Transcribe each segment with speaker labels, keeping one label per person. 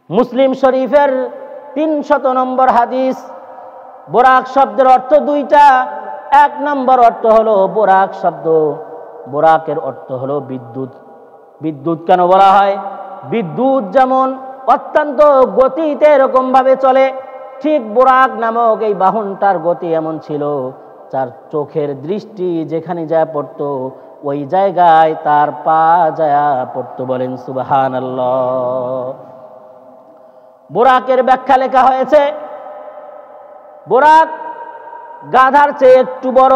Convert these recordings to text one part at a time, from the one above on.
Speaker 1: মুসলিম শরীফের 300 নম্বর হাদিস। বোরাক শব্দের অর্থ দুইটা। এক নম্বর অর্থ হলো বোরাক শব্দ, বোরাকের অর্থ হলো বিদ্যুৎ। বিদ্যুৎ কেন বলা হয়? বিদ্যুৎ যেমন অত্যন্ত গতিতে এরকম ভাবে চলে, ঠিক বোরাক নামক এই বাহনটার গতি এমন ছিল, তার চোখের দৃষ্টি যেখানে যায় পড়তো ওই জায়গায় তার পা যায় পড়তো। বলেন সুবহানাল্লাহ। বোরাকের ব্যাখ্যা লেখা হয়েছে, বোরাক গাধার চেয়ে একটু বড়,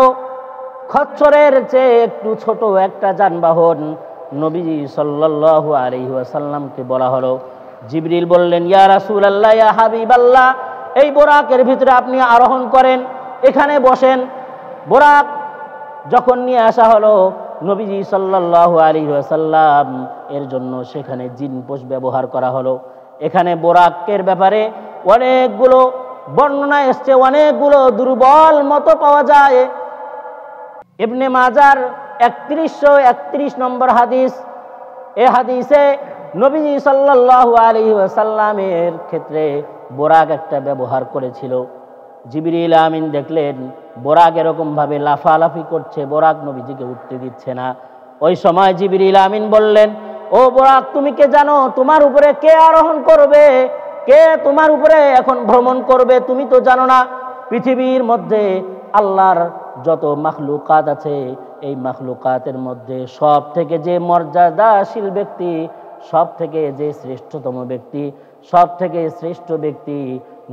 Speaker 1: খচ্চরের চেয়ে একটু ছোট একটা যানবাহন। নবীজি সাল্লাল্লাহু আলাইহি ওয়াসাল্লামকে বলা হলো, জিবরিল বললেন, ইয়া রাসূলুল্লাহ, ইয়া হাবিবাল্লাহ, এই বোরাকের ভিতরে আপনি আরোহণ করেন, এখানে বসেন। বোরাক যখন নিয়ে আসা হলো নবীজি সাল্লাল্লাহু আলাইহি ওয়াসাল্লাম এর জন্য সেখানে জিনপোষ ব্যবহার করা হলো। এখানে বোরাকের ব্যাপারে অনেকগুলো বর্ণনা এসছে, অনেকগুলো দুর্বল মত পাওয়া যায়। ইবনে মাজার 3131 নম্বর হাদিস। এই হাদিসে নবীজি সাল্লাল্লাহু আলাইহি ওয়াসাল্লামের ক্ষেত্রে বোরাক একটা ব্যবহার করেছিল। জিবরিল আমিন দেখলেন বোরাক এরকম ভাবে লাফালাফি করছে, বোরাক নবীজিকে উঠতে দিচ্ছে না। ওই সময় জিবরিল আমিন বললেন, ও বোরাক, তুমি কে জানো তোমার উপরে কে আরোহণ করবে, কে তোমার উপরে এখন ভ্রমণ করবে? তুমি তো জানো না পৃথিবীর মধ্যে আল্লাহর যত মাখলুকাত আছে, এই মাখলুকাতের মধ্যে সব থেকে যে মর্যাদাশীল ব্যক্তি, সব থেকে যে শ্রেষ্ঠতম ব্যক্তি, সব থেকে শ্রেষ্ঠ ব্যক্তি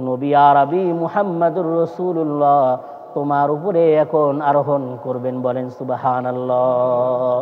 Speaker 1: নবী আরবি মুহাম্মদুর রাসূলুল্লাহ তোমার উপরে এখন আরোহণ করবেন। বলেন সুবহানাল্লাহ।